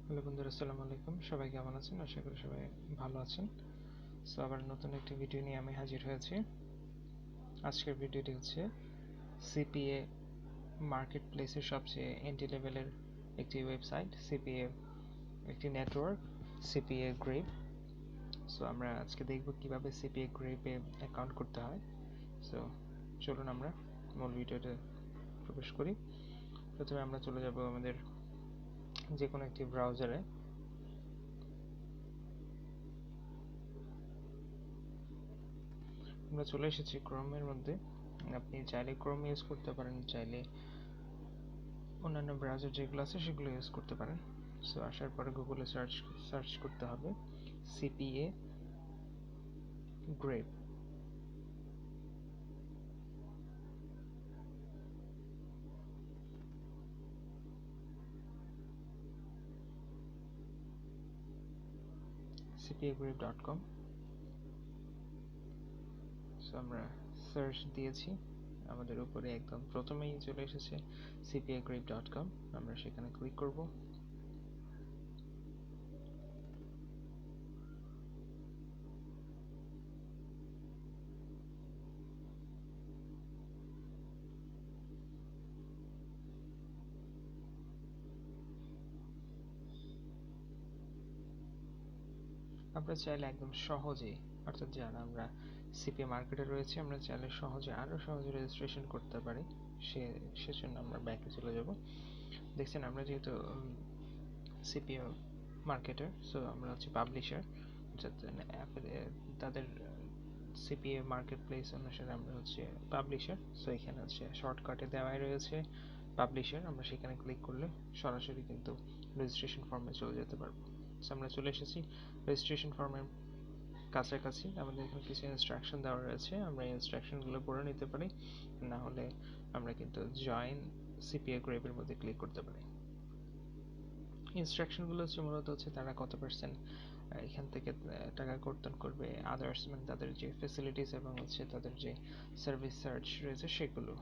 Hello বন্ধুরা, আসসালামু আলাইকুম। সবাই কেমন আছেন? আশা করি সবাই ভালো আছেন। সো আবার নতুন একটি ভিডিও নিয়ে আমি হাজির হয়েছি। আজকের ভিডিওটি হচ্ছে সিপিএ মার্কেট প্লেসের সবচেয়ে এন্ট্রি লেভেলের একটি ওয়েবসাইট, সিপিএ একটি নেটওয়ার্ক, সিপিএ গ্রেপ। সো আমরা আজকে দেখব কিভাবে সিপিএ গ্রেপে অ্যাকাউন্ট করতে হয়। সো চলুন আমরা মূল ভিডিওতে প্রবেশ করি। প্রথমে আমরা চলে যাব আমাদের যে কোনো একটি ব্রাউজারে। আমরা চলে এসেছি ক্রোমের মধ্যে। আপনি চাইলে ক্রোম ইউজ করতে পারেন, চাইলে অন্যান্য ব্রাউজার যেগুলো আছে সেগুলো ইউজ করতে পারেন। সো আসার পরে গুগলে সার্চ করতে হবে সিপিএ গ্রেপ। cpagrape.com। সো আমরা সার্চ দিয়েছি, আমাদের উপরে একদম প্রথমেই চলে এসেছে cpagrape.com। আমরা সেখানে ক্লিক করব। আমরা চাইলে একদম সহজে, অর্থাৎ যারা আমরা সিপিএ মার্কেটে রয়েছে, আমরা চাইলে আরও সহজে রেজিস্ট্রেশন করতে পারি। সেজন্য আমরা ব্যাকে চলে যাব। দেখছেন, আমরা যেহেতু সিপিএ মার্কেটার, সো আমরা হচ্ছে পাবলিশার, অর্থাৎ তাদের সিপিএ মার্কেট প্লেস অনুসারে আমরা হচ্ছে পাবলিশার। সো এখানে হচ্ছে শর্টকাটে দেওয়াই রয়েছে পাবলিশার। আমরা সেখানে ক্লিক করলে সরাসরি কিন্তু রেজিস্ট্রেশন ফর্মে চলে যেতে পারবো। সো আমরা চলে এসেছি রেজিস্ট্রেশন ফর্মের কাছাকাছি। আমাদের এখানে কিছু ইনস্ট্রাকশন দেওয়া রয়েছে, আমরা এই ইনস্ট্রাকশনগুলো পড়ে নিতে পারি, না হলে আমরা কিন্তু জয়েন সিপিএ গ্রেপের মধ্যে ক্লিক করতে পারি। ইনস্ট্রাকশনগুলো হচ্ছে মূলত হচ্ছে তারা কত পার্সেন্ট এখান থেকে টাকা কর্তন করবে, আদার্স মানে তাদের যে ফ্যাসিলিটিস এবং হচ্ছে তাদের যে সার্ভিস চার্জ রয়েছে সেগুলো।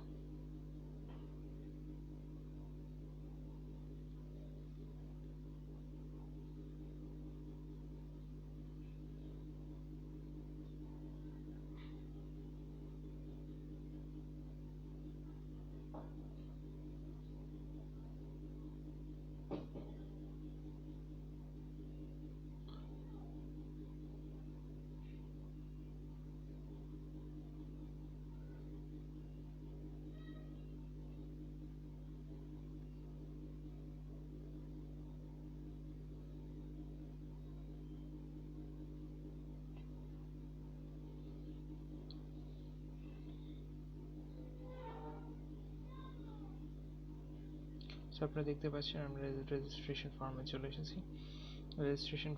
সো আপনারা দেখতে পাচ্ছেন আমরা রেজিস্ট্রেশন ফর্মে চলে এসেছি। রেজিস্ট্রেশন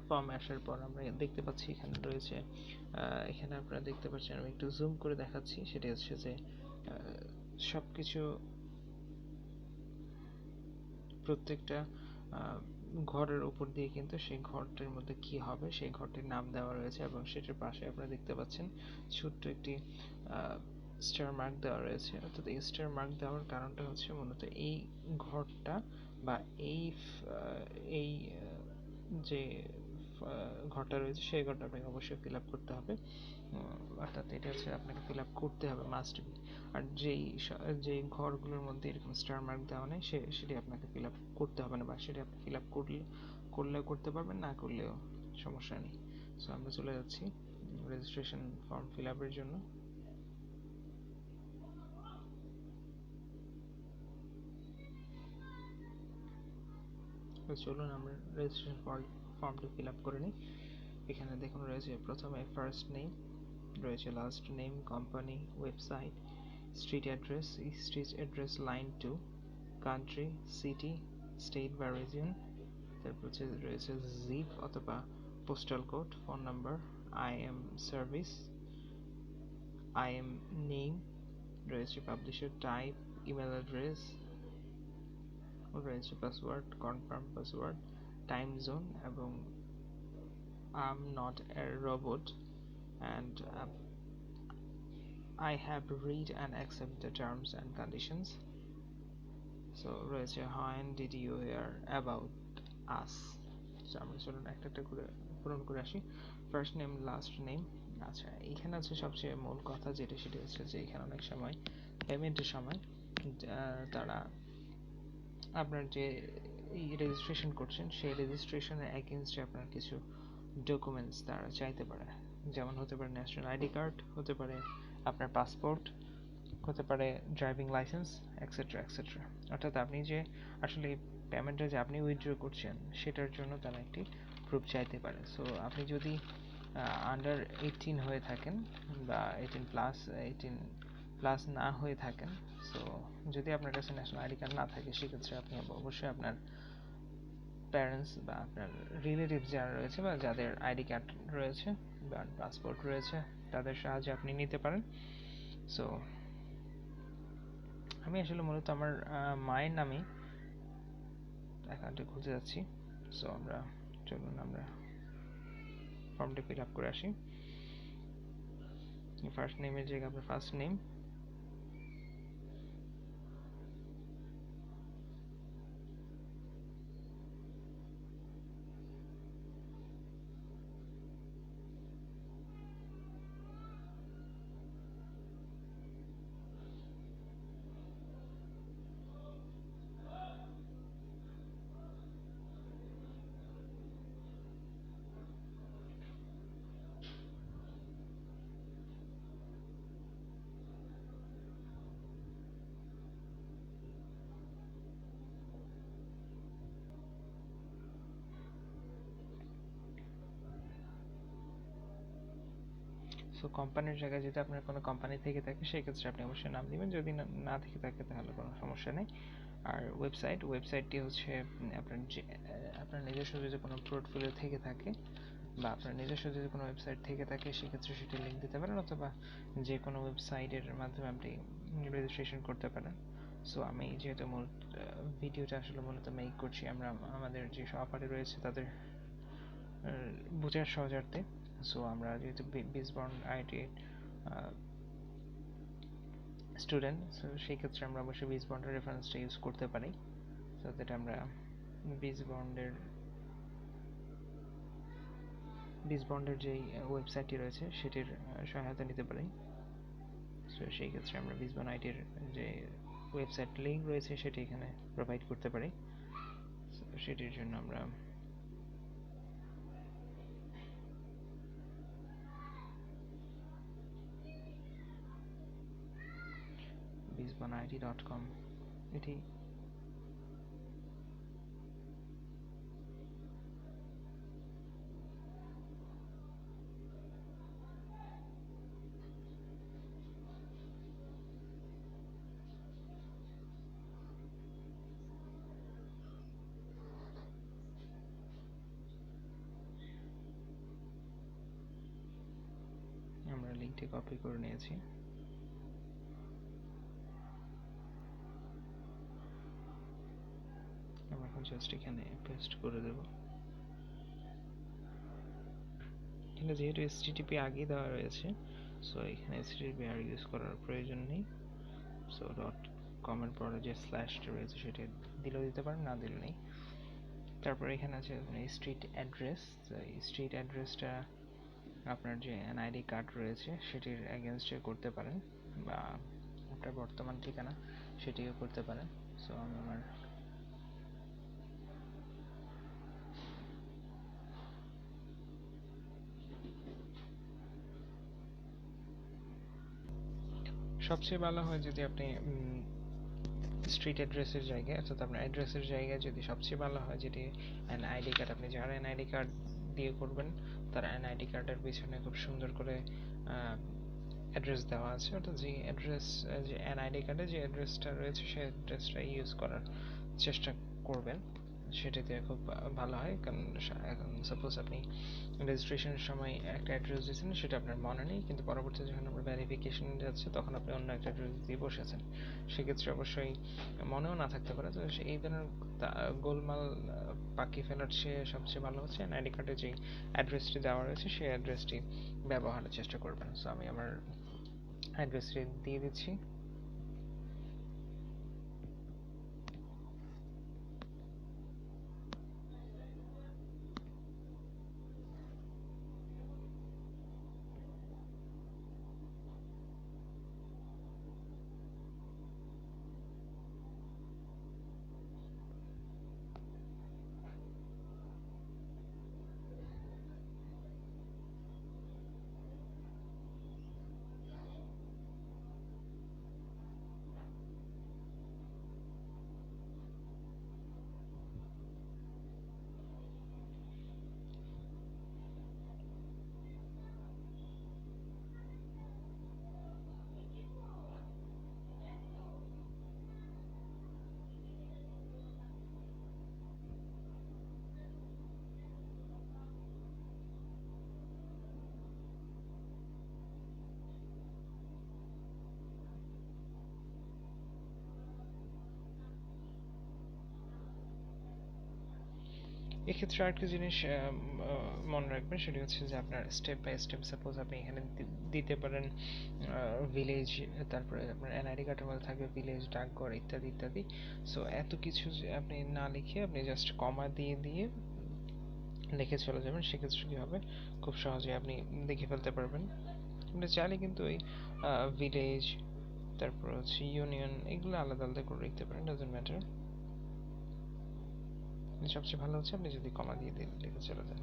ফর্মে আসার পর আমরা দেখতে পাচ্ছি এখানে রয়েছে, এখানে আপনারা দেখতে পাচ্ছেন, আমি একটু জুম করে দেখাচ্ছি। সেটা হচ্ছে যে সব কিছু প্রত্যেকটা ঘরের উপর দিয়ে কিন্তু সেই ঘরটির মধ্যে কি হবে সেই ঘরটির নাম দেওয়া রয়েছে, এবং সেটার পাশে আপনারা দেখতে পাচ্ছেন ছোট্ট একটি স্টার মার্ক দেওয়া রয়েছে। অর্থাৎ এই স্টার মার্ক দেওয়ার কারণটা হচ্ছে মূলত এই ঘরটা বা এই যে ঘরটা রয়েছে সেই ঘরটা আপনাকে অবশ্যই ফিল আপ করতে হবে। অর্থাৎ এটা হচ্ছে আপনাকে ফিল আপ করতে হবে, মাস্ট বি। আর যেই ঘরগুলোর মধ্যে এরকম স্টার মার্ক দেওয়া নেই সেটি আপনাকে ফিল আপ করতে হবে না, বা সেটি আপনি ফিল আপ করলেও করতে পারবেন, না করলেও সমস্যা নেই। সো আমরা চলে যাচ্ছি রেজিস্ট্রেশন ফর্ম ফিল আপের জন্য। চলুন আমরা রেজিস্ট্রেশন ফর্মটি ফিল আপ করে নিই। এখানে দেখুন রয়েছে প্রথমে ফার্স্ট নেম, রয়েছে last name, company, website, street address line 2, country, city, state বা রিজিয়ন, তারপর রয়েছে জিপ অথবা postal code, phone number, IM service, IM name, রয়েছে পাবলিশার টাইপ, ইমেল অ্যাড্রেস, রয়েছে password, confirm password, time zone, এবং I am not a robot and I have read and accept the terms and conditions. So রয়েছে when did you hear about us, so আমরা চলুন একটা একটা করে পূরণ করে আসি। First name, last name. আচ্ছা, এখানে হচ্ছে সবচেয়ে মূল কথা যেটা, সেটা হচ্ছে যে এখানে অনেক সময় পেমেন্টের সময় তারা আপনার যে রেজিস্ট্রেশন করছেন সেই রেজিস্ট্রেশনের এগেইনস্টে আপনার কিছু ডকুমেন্টস তারা চাইতে পারে, যেমন হতে পারে ন্যাশনাল আইডি কার্ড, হতে পারে আপনার পাসপোর্ট, হতে পারে ড্রাইভিং লাইসেন্স, এক্সেট্রা এক্সেট্রা। অর্থাৎ আপনি যে আসলে পেমেন্টটা যে আপনি উইথড্র করছেন সেটার জন্য তারা একটি প্রুফ চাইতে পারে। সো আপনি যদি আন্ডার 18 হয়ে থাকেন বা 18 প্লাস না হয়ে থাকেন, সো যদি আপনার কাছে ন্যাশনাল আইডি কার্ড না থাকে, সেক্ষেত্রে আপনি অবশ্যই আপনার প্যারেন্টস বা আপনার রিলেটিভস যারা রয়েছে বা যাদের আইডি কার্ড রয়েছে বা পাসপোর্ট রয়েছে তাদের সাহায্যে আপনি নিতে পারেন। সো আমি আসলে মূলত আমার মায়ের নামে অ্যাকাউন্টে খুলতে যাচ্ছি। সো চলুন আমরা ফর্মটি ফিল আপ করে আসি। ফার্স্ট নেমের জায়গায় আপনার ফার্স্ট নেম, সো কোম্পানির জায়গায় যদি আপনার কোনো কোম্পানি থেকে থাকে সেক্ষেত্রে আপনি অবশ্যই নাম দিবেন, যদি না থেকে থাকে তাহলে কোনো সমস্যা নেই। আর ওয়েবসাইটটি হচ্ছে আপনার নিজস্ব যদি কোনো পোর্টফোলিও থেকে থাকে বা আপনার নিজস্ব যদি কোনো ওয়েবসাইট থেকে থাকে সেক্ষেত্রে সেটি লিঙ্ক দিতে পারেন, অথবা যে কোনো ওয়েবসাইটের মাধ্যমে আপনি রেজিস্ট্রেশন করতে পারেন। সো আমি যেহেতু ভিডিওটা আসলে মূলত মেক করছি আমরা আমাদের যে সহপাঠী রয়েছে তাদের বোঝার সহজার্থে, সো আমরা যেহেতু বিসবর্ন আইটি স্টুডেন্ট, সো সেই ক্ষেত্রে আমরা অবশ্যই বিসবর্নের রেফারেন্সটা ইউজ করতে পারি, সো দ্যাট আমরা বিসবন্ডের যেই ওয়েবসাইটটি রয়েছে সেটির সহায়তা নিতে পারি। সো সেই ক্ষেত্রে আমরা বিসবর্ন আইটির যে ওয়েবসাইট লিঙ্ক রয়েছে সেটি এখানে প্রোভাইড করতে পারি। সেটির জন্য আমরা bisbonid.com এটি আমরা লিঙ্কটি কপি করে নিয়েছি। আমরা এখন জাস্ট এখানে পেস্ট করে দেব। এখানে যেহেতু http আগে দেওয়া রয়েছে, সো এখানে http আর ইউজ করার প্রয়োজন নেই। সো .com এর পরে যে স্ল্যাশটা রয়েছে সেটা দিলেও দিতে পারেন, না দিলে নেই। তারপরে এখানে আছে স্ট্রিট অ্যাড্রেস। এই স্ট্রিট অ্যাড্রেসটা আপনার যে এনআইডি কার্ড রয়েছে সেটির এগেনস্টে করতে পারেন, বা আপনার বর্তমান ঠিকানা সেটিও করতে পারেন। সো আমি আমার সবচেয়ে ভালো হয় যদি আপনি স্ট্রিট অ্যাড্রেসের জায়গায়, অর্থাৎ আপনার অ্যাড্রেসের জায়গায় যদি সবচেয়ে ভালো হয় যেটি এনআইডি কার্ড, আপনি যার এনআইডি কার্ড দিয়ে করবেন তার এনআইডি কার্ডের পিছনে খুব সুন্দর করে অ্যাড্রেস দেওয়া আছে, অর্থাৎ যে অ্যাড্রেস যে এনআইডি কার্ডে যে অ্যাড্রেসটা রয়েছে সেই অ্যাড্রেসটা ইউজ করার চেষ্টা করবেন, সেটাতে খুব ভালো হয়। কারণ এখন সাপোজ আপনি রেজিস্ট্রেশনের সময় একটা অ্যাড্রেস দিয়েছেন, সেটা আপনার মনে নেই, কিন্তু পরবর্তীতে যখন আপনার ভেরিফিকেশন যাচ্ছে তখন আপনি অন্য একটা অ্যাড্রেস দিয়ে বসেছেন, সেক্ষেত্রে অবশ্যই মনেও না থাকতে পারে। তো এই ধরনের গোলমাল পাকিয়ে ফেলার চেয়ে সবচেয়ে ভালো হচ্ছে এনআইডি কার্ডে যে অ্যাড্রেসটি দেওয়া রয়েছে সেই অ্যাড্রেসটি ব্যবহারের চেষ্টা করবেন। সো আমি আমার অ্যাড্রেসটি দিয়ে দিচ্ছি। এক্ষেত্রে আরেকটা জিনিস মনে রাখবেন, সেটা হচ্ছে যে আপনার স্টেপ বাই স্টেপ, সাপোজ আপনি এখানে দিতে পারেন ভিলেজ, তারপরে আপনার এনআইডি কার্ডের মধ্যে থাকবে ভিলেজ, ডাকঘর ইত্যাদি ইত্যাদি। সো এত কিছু যে আপনি না লিখে আপনি জাস্ট কমা দিয়ে দিয়ে লিখে চলে যাবেন, সেক্ষেত্রে কী হবে, খুব সহজে আপনি দেখে ফেলতে পারবেন। আপনি চাইলে কিন্তু ওই ভিলেজ, তারপর হচ্ছে ইউনিয়ন, এগুলো আলাদা আলাদা করে লিখতে পারেন, ডাজন্ট ম্যাটার। সবচেয়ে ভালো হচ্ছে আপনি যদি কমা দিয়ে দিয়ে লিখে চলে যান।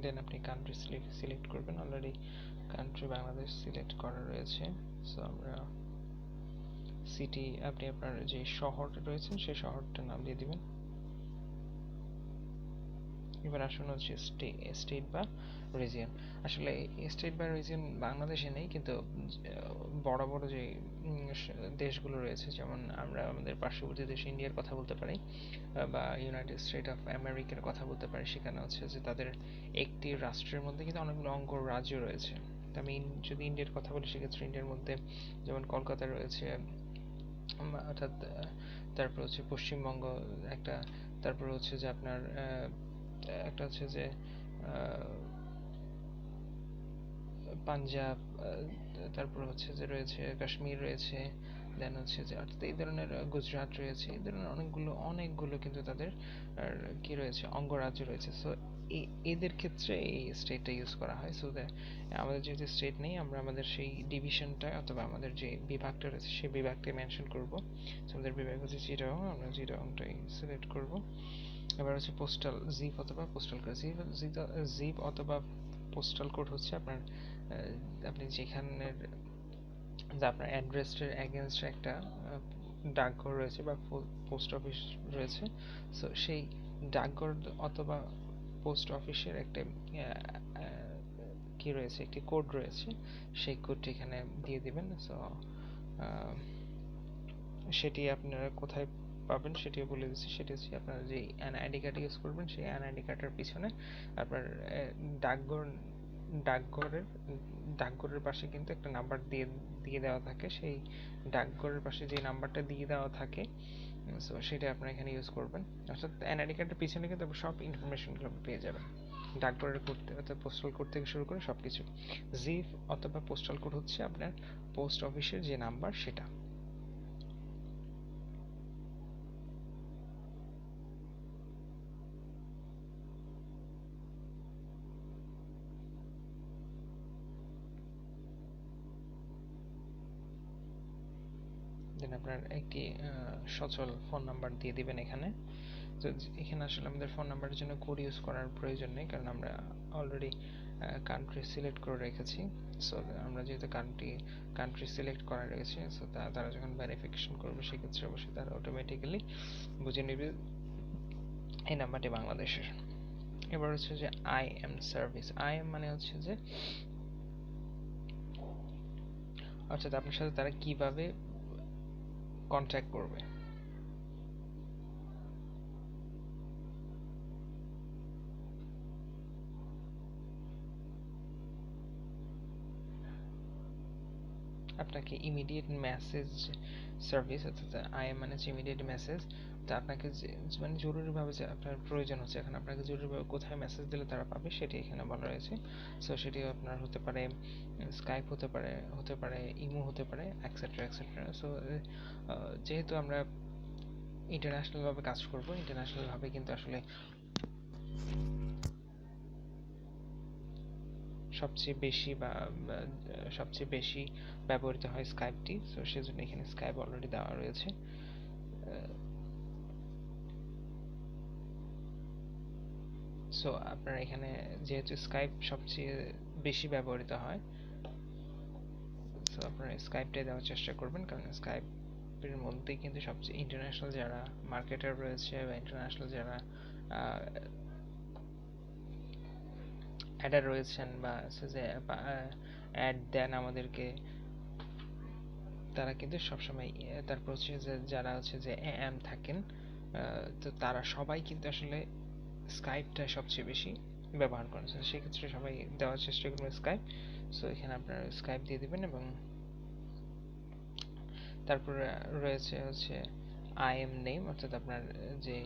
দেন আপনি কান্ট্রি সিলেক্ট করবেন। অলরেডি কান্ট্রি বাংলাদেশ সিলেক্ট করা রয়েছে। সো আমরা সিটি, আপনি আপনার যে শহরটা রয়েছে সেই শহরটার নাম দিয়ে দিবেন। এবার আসুন হচ্ছে স্টেট বা রিজিয়ন। আসলে স্টেট বা রিজিয়ন বাংলাদেশে নেই, কিন্তু বড় বড় যে দেশগুলো রয়েছে, যেমন আমরা আমাদের পার্শ্ববর্তী দেশ ইন্ডিয়ার কথা বলতে পারি, বা ইউনাইটেড স্টেট অফ আমেরিকার কথা বলতে পারি, সেখানে হচ্ছে যে তাদের একটি রাষ্ট্রের মধ্যে কিন্তু অনেকগুলো অঙ্গরাজ্য রয়েছে। তো আমি যদি ইন্ডিয়ার কথা বলি, সেক্ষেত্রে ইন্ডিয়ার মধ্যে যেমন কলকাতা রয়েছে, অর্থাৎ তারপর হচ্ছে পশ্চিমবঙ্গ একটা, তারপর হচ্ছে যে আপনার একটা হচ্ছে যে পাঞ্জাব, তারপর হচ্ছে যে রয়েছে কাশ্মীর রয়েছে, দেন হচ্ছে যে অর্থাৎ এই ধরনের গুজরাট রয়েছে, এই ধরনের অনেকগুলো কিন্তু তাদের কি রয়েছে, অঙ্গরাজ্য রয়েছে। সো এদের ক্ষেত্রে এই স্টেটটা ইউজ করা হয়। সো আমাদের যেহেতু স্টেট নেই, আমরা আমাদের সেই ডিভিশনটা অথবা আমাদের যে বিভাগটা রয়েছে সেই বিভাগটা মেনশন করব। আমাদের বিভাগ হচ্ছে চিটাগং, আমরা চিটাগংটাই সিলেক্ট করব। এবার হচ্ছে পোস্টাল জিপ অথবা পোস্টাল কোড। জিপ অথবা পোস্টাল কোড হচ্ছে আপনার আপনি যেখানের আপনার অ্যাড্রেসের এগেনস্ট একটা ডাকঘর রয়েছে বা পোস্ট অফিস রয়েছে। সো সেই ডাকঘর অথবা পোস্ট অফিসের একটা কি রয়েছে, একটি কোড রয়েছে, সেই কোডটি এখানে দিয়ে দিবেন। সো সেটি আপনারা কোথায় পাবেন সেটিও বলে দিচ্ছি। সেটি হচ্ছে আপনারা যে এনআইডি কার্ড ইউজ করবেন, সেই এনআইডি কার্ডের পিছনে আপনার ডাকঘর ডাকঘরের ডাকঘরের পাশে কিন্তু একটা নাম্বার দিয়ে দিয়ে দেওয়া থাকে। সেই ডাকঘরের পাশে যে নাম্বারটা দিয়ে দেওয়া থাকে, সো সেটা আপনারা এখানে ইউজ করবেন। অর্থাৎ এনআইডি কার্ডের পিছনে কিন্তু সব ইনফরমেশনগুলো পেয়ে যাবেন, ডাকঘরের কোড অর্থাৎ পোস্টাল কোড থেকে শুরু করে সব কিছু। জিপ অথবা পোস্টাল কোড হচ্ছে আপনার পোস্ট অফিসের যে নাম্বার সেটা। দেন আপনার একটি সচল ফোন নাম্বার দিয়ে দিবেন এখানে। তো এখানে আসলে আমাদের ফোন নাম্বারের জন্য কোড ইউজ করার প্রয়োজন নেই, কারণ আমরা অলরেডি কান্ট্রি সিলেক্ট করে রেখেছি। সো আমরা যেহেতু কান্ট্রি সিলেক্ট করা রয়েছে, সো তারা যখন ভেরিফিকেশন করবে, সেক্ষেত্রে অবশ্যই তারা অটোমেটিক্যালি বুঝে নেবে এই নাম্বারটি বাংলাদেশের। এবার হচ্ছে যে IM সার্ভিস। IM মানে হচ্ছে যে অর্থাৎ আপনার সাথে তারা কিভাবে কন্ট্যাক্ট করবে। আপনাকে ইমিডিয়েট মেসেজ সার্ভিস, অর্থাৎ IM মানে হচ্ছে ইমিডিয়েট মেসেজ। তো আপনাকে মানে জরুরিভাবে যে আপনার প্রয়োজন হচ্ছে, এখন আপনাকে জরুরিভাবে কোথায় মেসেজ দিলে তারা পাবে সেটি এখানে বলা রয়েছে। সো সেটি আপনার হতে পারে স্কাইপ, হতে পারে ইমো, হতে পারে এক্সেট্রা এক্সেট্রা। সো যেহেতু আমরা ইন্টারন্যাশনালভাবে কাজ করব, ইন্টারন্যাশনালভাবে কিন্তু আসলে সবচেয়ে বেশি ব্যবহৃত হয় স্কাইপটি। সো সেজন্য এখানে স্কাইপ অলরেডি দেওয়া রয়েছে। সো আপনার এখানে যেহেতু স্কাইপ সবচেয়ে বেশি ব্যবহৃত হয়, সো আপনারা স্কাইপটাই দেওয়ার চেষ্টা করবেন, কারণ স্কাইপের মধ্যেই কিন্তু সবচেয়ে ইন্টারন্যাশনাল যারা মার্কেটার রয়েছে বা ইন্টারন্যাশনাল যারা অ্যাডার রয়েছেন বা যে অ্যাড দেন আমাদেরকে, তারা কিন্তু সবসময়, তারপর হচ্ছে যে যারা হচ্ছে যে AM থাকেন, তো তারা সবাই কিন্তু আসলে স্কাইপটা সবচেয়ে বেশি ব্যবহার করেন, সো সেক্ষেত্রে সবাই দেওয়ার চেষ্টা করবেন স্কাইপ। সো এখানে আপনারা স্কাইপ দিয়ে দিবেন এবং তারপরে রয়েছে হচ্ছে আইএম নেম, অর্থাৎ আপনার যে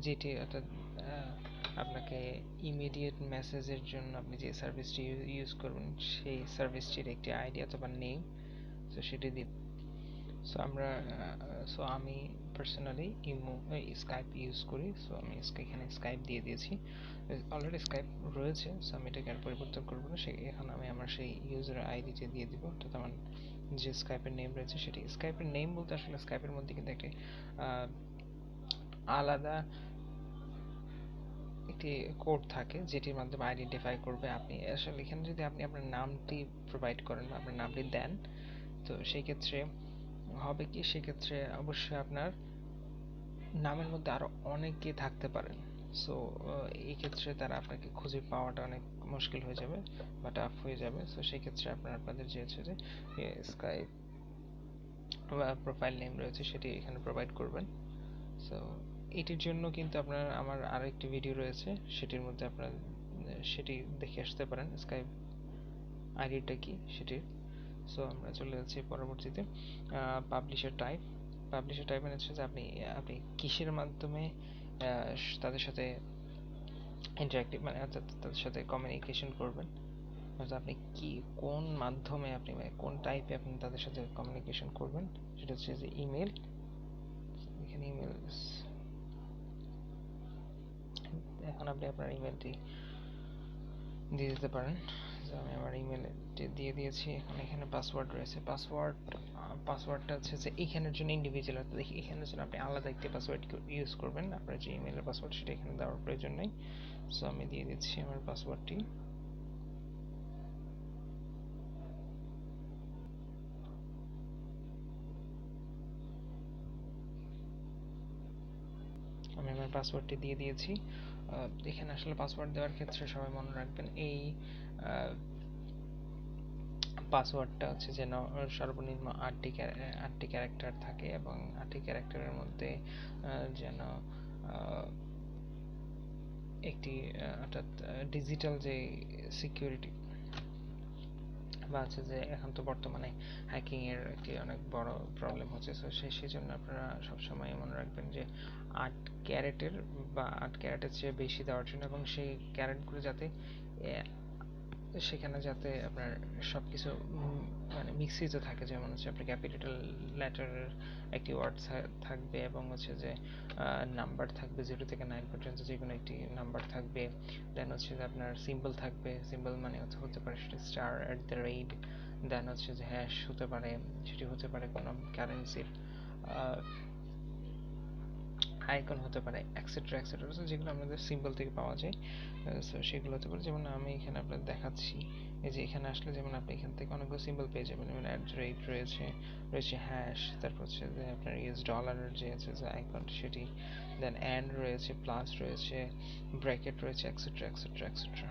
যেটি অর্থাৎ আপনাকে ইমিডিয়েট মেসেজের জন্য আপনি যে সার্ভিসটি ইউজ করবেন সেই সার্ভিসটির একটি আইডি অথবা নেম, তো সেটি দিব। সো আমি পার্সোনালি স্কাইপ ইউজ করি, সো আমি এখানে স্কাইপ দিয়ে দিয়েছি। অলরেডি স্কাইপ রয়েছে, সো আমি এটাকে আর পরিবর্তন করবো না, এখন আমি আমার সেই ইউজার আইডিটা দিয়ে দিব, অর্থাৎ আমার যে স্কাইপের নেম রয়েছে সেটি। স্কাইপের নেম বলতে আসলে স্কাইপের মধ্যে কিন্তু একটি আলাদা একটি কোড থাকে যেটির মাধ্যমে আইডেন্টিফাই করবে আপনি আসলে। এখানে যদি আপনি আপনার নামটি প্রোভাইড করেন বা আপনার নামটি দেন, তো সেই ক্ষেত্রে হবে কি, সেক্ষেত্রে অবশ্যই আপনার নামের মধ্যে আরো অনেকে থাকতে পারেন। সো এই ক্ষেত্রে তারা আপনাকে খুঁজে পাওয়াটা অনেক মুশকিল হয়ে যাবে বা টাফ হয়ে যাবে। সো সেই ক্ষেত্রে আপনাদের যে হচ্ছে যে স্কাইপ বা প্রোফাইল নেম রয়েছে সেটি এখানে প্রোভাইড করবেন। সো এটির জন্য কিন্তু আপনার আমার আরো একটি ভিডিও রয়েছে, সেটির মধ্যে আপনারা সেটি দেখে আসতে পারেন স্কাইপ আইডিটা কি সেটির। সো আমরা চলে যাচ্ছি পরবর্তীতে পাবলিশার টাইপ। পাবলিশার টাইপ মানে হচ্ছে যে আপনি কিসের মাধ্যমে তাদের সাথে ইন্টারঅ্যাক্টিভ, মানে অর্থাৎ তাদের সাথে কমিউনিকেশন করবেন, অর্থাৎ আপনি কোন মাধ্যমে আপনি কোন টাইপে আপনি তাদের সাথে কমিউনিকেশন করবেন, সেটা হচ্ছে যে ইমেল। এখানে ইমেল, এখন আপনি আপনার ইমেলটি দিয়ে দিতে পারেন। আমি আমার ইমেল দিয়ে দিয়েছি। এখন এখানে পাসওয়ার্ড রয়েছে। পাসওয়ার্ডটা হচ্ছে যে এখানের জন্য ইন্ডিভিজুয়াল, অর্থাৎ এখানের জন্য আপনি আলাদা একটি পাসওয়ার্ড ইউজ করবেন। আপনার যে ইমেলের পাসওয়ার্ড সেটা এখানে দেওয়ার প্রয়োজন নেই। সো আমি দিয়ে দিচ্ছি আমার পাসওয়ার্ডটি। আমি আমার পাসওয়ার্ডটি দিয়ে দিয়েছি। এখানে আসলে পাসওয়ার্ড দেওয়ার ক্ষেত্রে সবাই মনে রাখবেন এই পাসওয়ার্ডটা হচ্ছে যেন সর্বনিম্ন 8টি ক্যারেক্টার থাকে এবং 8টি ক্যারেক্টারের মধ্যে যেন একটি অর্থাৎ ডিজিটাল যে সিকিউরিটি বা আছে যে এখন তো বর্তমানে হ্যাকিং এর একটি অনেক বড় প্রবলেম হচ্ছে, সো সেই জন্য আপনারা সবসময় মনে রাখবেন যে 8 ক্যারেটের বা 8 ক্যারেটের চেয়ে বেশি দেওয়ার জন্য, এবং সেই ক্যারেটগুলো যাতে সেখানে যাতে আপনার সবকিছু মানে মিশ্রিত থাকে, যেমন হচ্ছে আপনার ক্যাপিটাল লেটারের একটি ওয়ার্ড থাকবে এবং হচ্ছে যে নাম্বার থাকবে 0 থেকে 9 পর্যন্ত যে কোনো একটি নাম্বার থাকবে, দেন হচ্ছে যে আপনার সিম্বল থাকবে, সিম্বল মানে হতে পারে সেটা স্টার এট দ্য রেট, দেন হচ্ছে যে হ্যাশ হতে পারে, সেটি হতে পারে কোনো কারেন্সির আইকন হতে পারে, এক্সেট্রা এক্সেট্রা, যেগুলো আমাদের সিম্বল থেকে পাওয়া যায়। সো সেগুলো হতে পারে, যেমন আমি এখানে আপনাদের দেখাচ্ছি, এই যে এখানে আসলে যেমন আপনি এখান থেকে অনেকগুলো সিম্বল পেয়ে যাবেন, যেমন অ্যাট দ্য রেট রয়েছে হ্যাশ, তারপর হচ্ছে যে আপনার ইউএস ডলারের যে আছে যে আইকন সেটি, দেন অ্যান্ড রয়েছে, প্লাস রয়েছে, ব্র্যাকেট রয়েছে, এক্সেট্রা এক্সেট্রা এক্সেট্রা।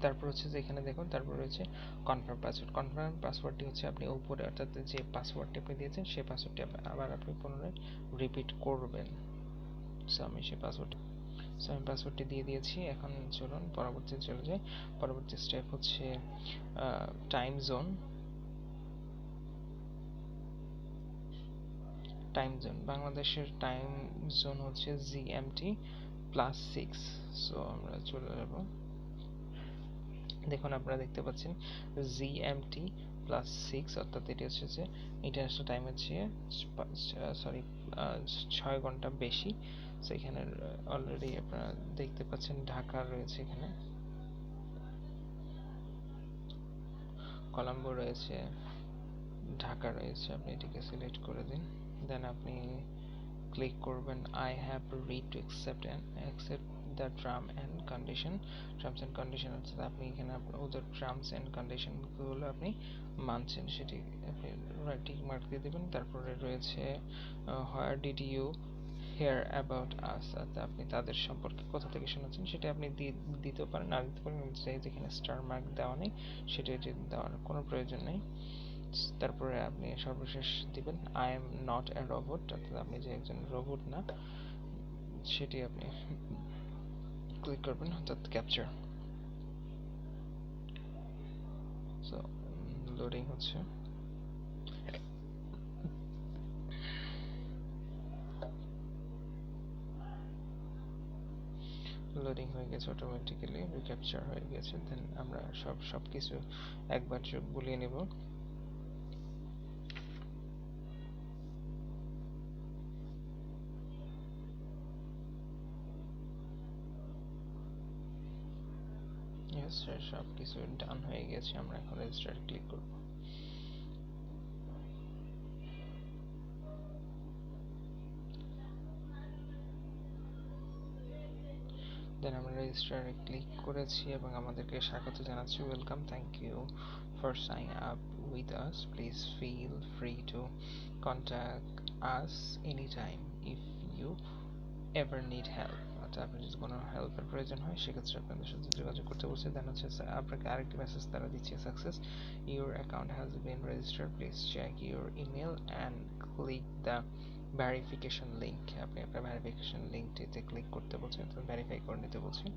তারপর হচ্ছে যে এখানে দেখুন, তারপর রয়েছে কনফার্ম পাসওয়ার্ড। কনফার্ম পাসওয়ার্ডটি হচ্ছে আপনি উপরে অর্থাৎ যে পাসওয়ার্ডটি আপনি দিয়েছেন সেই পাসওয়ার্ডটি আবার আপনি পুনরায় রিপিট করবেন। সো আমি সেই পাসওয়ার্ডটি দিয়ে দিয়েছি। এখন চলুন পরবর্তীতে চলে যাই। পরবর্তী স্টেপ হচ্ছে টাইম জোন। বাংলাদেশের টাইম জোন হচ্ছে জিএমটি +6। সো আমরা চলে যাব, দেখুন আপনারা দেখতে পাচ্ছেন জিএমটি +6, অর্থাৎ এটি হচ্ছে যে ইন্টারন্যাশনাল টাইমের চেয়ে 6 ঘন্টা বেশি। সো এখানে অলরেডি আপনারা দেখতে পাচ্ছেন ঢাকা রয়েছে, এখানে কলম্বো রয়েছে, ঢাকা রয়েছে। আপনি এটিকে সিলেক্ট করে দিন, দেন আপনি ক্লিক করবেন I have read to accept the terms and condition, অর্থাৎ আপনি এখানে আপনার ওদের টার্মস অ্যান্ড কন্ডিশনগুলো আপনি মানছেন, সেটি আপনি টিক মার্ক দিয়ে দেবেন। তারপরে রয়েছে where did you hear about us, অর্থাৎ আপনি তাদের সম্পর্কে কোথা থেকে শুনেছেন সেটা আপনি দিতে পারেন, না দিতে পারেন, যেখানে স্টার মার্ক দেওয়া নেই সেটা দেওয়ার কোনো প্রয়োজন নেই। তারপরে আপনি সর্বশেষ দিবেন I am not a robot, অর্থাৎ আপনি যে একজন রোবট না, সেটি আপনি ক্লিক করবেন, অর্থাৎ ক্যাপচার। সো লোডিং হচ্ছে। লোডিং হয়ে গেছে, অটোমেটিক্যালি রিক্যাপচার হয়ে গেছে। দেন আমরা সবকিছু একবার চোখ বুলিয়ে নেব। ইয়েস স্যার, সবকিছু ডান হয়ে গেছে। আমরা এখন রেজিস্টার ক্লিক করব। দেন আমরা রেজিস্টারে ক্লিক করেছি এবং আমাদেরকে স্বাগত জানাচ্ছি, welcome, thank you for sign up with us, please feel free to contact us any time if you ever need help. অর্থাৎ আপনার যদি কোনো হেল্পের প্রয়োজন হয় সেক্ষেত্রে আপনাদের সাথে যোগাযোগ করতে বলছে। দেন হচ্ছে আপনাকে আরেকটি মেসেজ তারা দিচ্ছে, success, your account has been registered, please check your email and click the verification link. আপনি আপনার ভেরিফিকেশন লিঙ্কটিতে ক্লিক করতে বলছেন, অর্থাৎ ভেরিফাই করে নিতে বলছেন।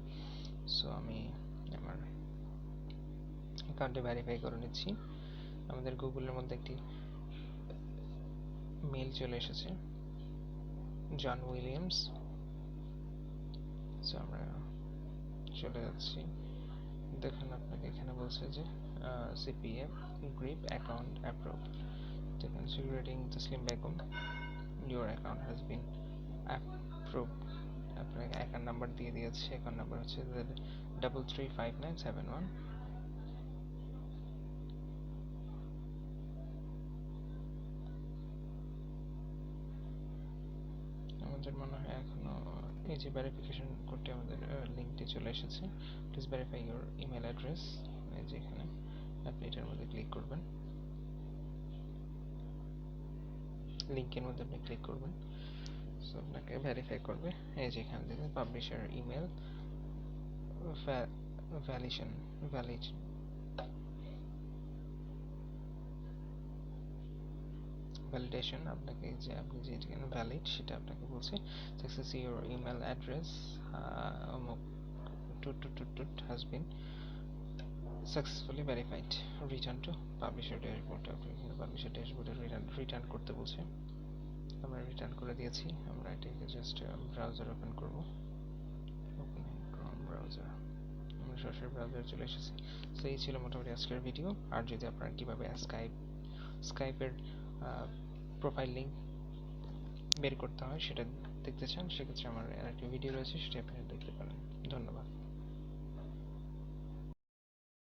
সো আমি আমার অ্যাকাউন্টে ভেরিফাই করে নিচ্ছি। আমাদের গুগলের মধ্যে একটি মেল চলে এসেছে, জন উইলিয়ামস। সো আমরা চলে যাচ্ছি। দেখুন আপনাকে এখানে বলছে যে সিপিএ গ্রিপ অ্যাকাউন্ট অ্যাপ্রুভ। দেখুন security Taslim Begum, your account has bin approve. আপনাকে অ্যাকাউন্ট নাম্বার দিয়ে দিয়েছে। অ্যাকাউন্ট নাম্বার হচ্ছে 335971। আমাদের মনে হয় এখনো এই যে ভেরিফিকেশন কোডটি আমাদের লিঙ্কটি চলে এসেছে, please verify your email address. এই যে এখানে আপনি এটার মধ্যে ক্লিক করবেন, লিঙ্কের মধ্যে আপনি ক্লিক করবেন। সো আপনাকে ভেরিফাই করবে। এই যে এখানে দেখবেন পাবলিশার ইমেল ভ্যালিডেশন ভ্যালিডেশন আপনাকে যে আপনি যে এখানে ভ্যালিড সেটা আপনাকে বলছে। Success your email address has been successfully verified, return to publisher dashboard। আপনি পাবলিশার ড্যাশবোর্ডে রিটার্ন করতে বলছে, আমরা রিটার্ন করে দিয়েছি। আমরা এটাকে জাস্ট ব্রাউজার ওপেন করব, ওপেন ক্রোম ব্রাউজার। আমরা সরাসরি ব্রাউজারে চলে এসেছি। সো এই ছিল মোটামুটি আজকের ভিডিও। আর যদি আপনারা কীভাবে স্কাইপের প্রোফাইল লিঙ্ক বের করতে হয় সেটা দেখতে চান, সেক্ষেত্রে আমার একটা ভিডিও রয়েছে, সেটা আপনারা দেখতে পারেন। ধন্যবাদ।